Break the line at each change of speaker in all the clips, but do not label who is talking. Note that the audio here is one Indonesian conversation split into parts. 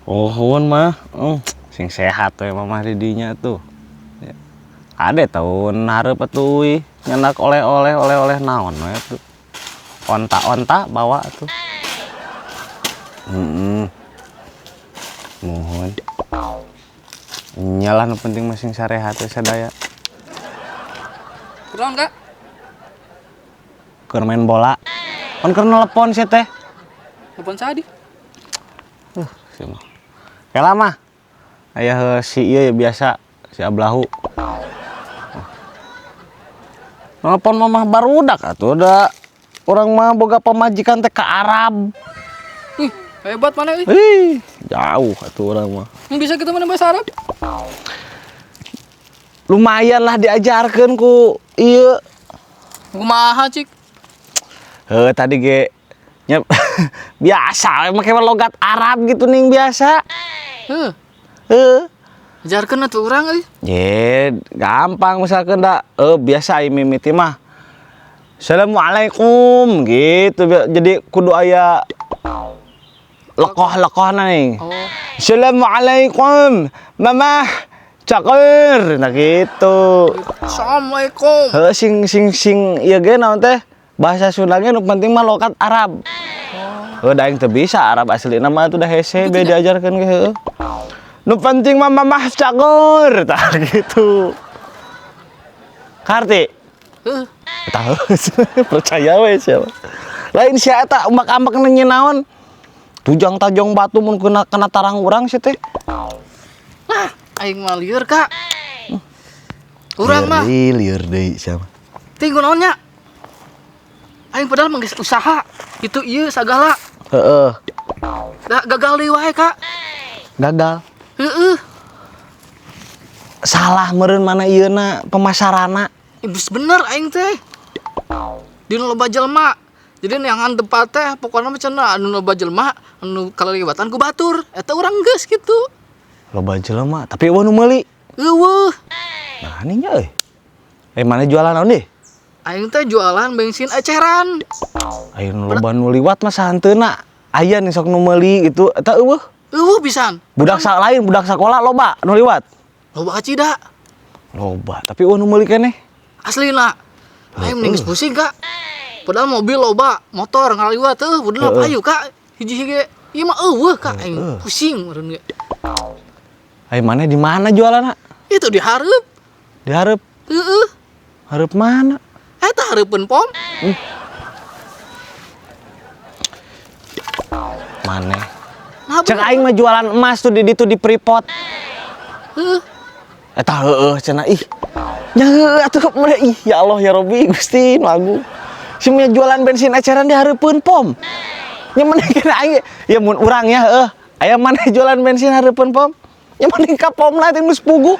Pohon mah, sing sehat tuh mama didinya tuh. Ya. Ada tahun hareup atuh nyenak oleh-oleh naon we tuh. Onta bawa tuh. Mohon. Nyalah nu penting masing sarehat we sadaya.
Kurang Kak?
Keur main bola. Kon keur nelepon sia teh.
Telepon Sadi.
Sia mah. Kela mah. Aya si ieu ya biasa si Ablahu. Nelpon mamah barudak atuh da urang mah boga pamajikan teh ka Arab.
Hebat mana euy?
Jauh atuh urang mah.
Bisa kita mana bahasa Arab?
Lumayan lah diajarkeun ku ieu.
Kumaha cik?
Tadi ge nya biasa make logat Arab gitu ning biasa.
Ajarkeun atuh urang euy.
Gampang misalkan da biasa ai mimiti mah. Assalamualaikum gitu. Jadi kudu aya lekoh-lekohna nih. Assalamualaikum mamah cakeur nah gitu.
Assalamualaikum.
Sing ieu ge naon teh bahasa Sunda ge nu penting mah logat Arab. Da aing teu bisa Arab aslina mah tuh da hese be diajarkeun ge heueuh. Nu penting mah mamah cakeur tah gitu. Karti. Tahu percaya we sia. Lain sia eta umak-amak nanya naon. Tujang tajong batu mun kena tarang urang sia teh.
Nah, aing mah lieur Kak. Urang mah
lieur deui sia.
Tinggu naonnya? Aing padahal mah geus usaha. Itu ieu sagala.
Heeh.
Da gagal deui wae Kak.
Gagal.
Salah
meureun mana ieuna pemasarana.
Ibus bener aing teh. Dina loba jelema. Jadi neangan tempat teh pokona mah cenah anu loba jelema anu kaliliwatan ku batur. Eta urang geus kitu.
Loba jelema, tapi eueuh nu meuli.
Eueuh.
Nah, nih euy. Mana jualan naon deh?
Aing teh jualan bensin eceran.
Ayo nu loba nu liwat mah sahanteuna. Aya nih sok nu meuli gitu. Eta eueuh.
Eueuh pisan.
Budak lain, budak sekolah loba nu liwat.
Loba acida.
Loba, tapi eueuh nu meuli keneh.
Aslina. Aing mending pusing Kak. Padahal mobil loba, motor ngaliwat teh, udah payu Kak. Hiji-hiji ieu mah eueuh Kak, aing pusing meureun ge.
Ayo mana di mana jualanna?
Itu di hareup.
Di hareup.
Heeh.
Hareup mana?
Eta hareupeun pom.
Maneh. Cek aing mah jualan emas tuh di ditu di Freeport. Eta heueuh cenah ih. Nya heueuh atuh ih ya Allah ya Robbi Gusti lagu. Simnya jualan bensin eceran di hareupeun pom. Nya maneh kena aing ya mun urang ya heueuh. Aya maneh jualan bensin hareupeun pom. Nya maneh ka pom lah teh geus puguh.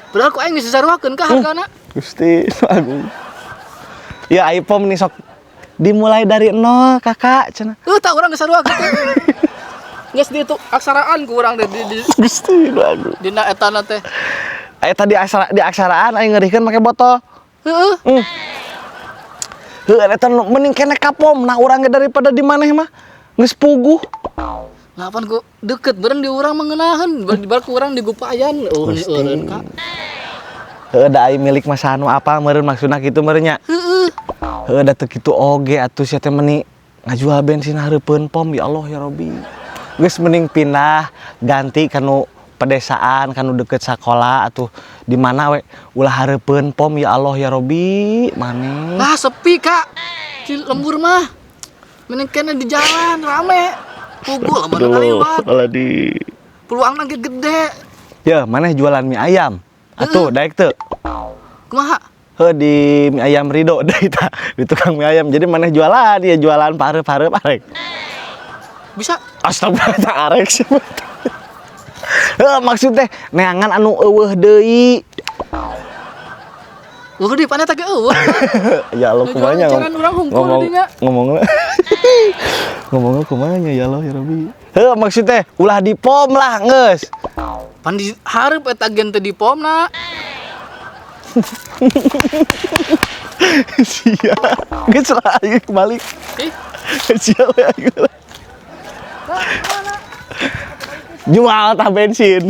Padahal ku aing geus disaruakeun ka hargana.
Gusti lagu. Ya ai pom nih sok dimulai dari nol kakak cenah.
Tah urang geus saruakeun. Geus di itu aksaraan ku urang teh di
Gusti lagu.
dina etana teh.
Eta di aksaraan aing ngeurihkeun make botol.
Heeh.
Eta mending kene ka pom nah urang ge daripada di maneh mah geus puguh.
Ngapan ku deket beureun di urang mengenaheun di balik urang di Gupayan. Eureun Kak.
Heueuh da ai milik mah sanu apa meureun maksudna kitu meureun nya. Heueuh da teu kitu oge atuh sia teh meuni ngajual bensin hareupeun pom ya Allah ya Robbi. Geus mending pindah ganti kanu pedesaan kanu deket sekolah atuh di mana we ulah hareupeun pom ya Allah ya Robbi maneh.
Lah sepi Kak. Di lembur mah. Mending kene di jalan rame. Pugul lamun ngaliwat.
Aladi.
Peluangna ge gede.
Ya, maneh jualan mie ayam. Atuh daek teu.
Kumaha?
Di mie ayam Rido deui tah, di tukang mie ayam. Jadi maneh jualan, ya jualan pareup-pareup arek.
Bisa.
Astagfirullah arek sih. Maksud teh neangan anu eueuh deui.
Wah, di paneta ge eueuh.
Ya Allah kumanya ngomong. Ngomongnya kumanya ya Allah ya Rabbi. Maksud teh ulah di pom lah geus.
Pan di hareup eta gen teh di pomna.
Sia. Geus lah aing balik. Sia we aing. jual tah bensin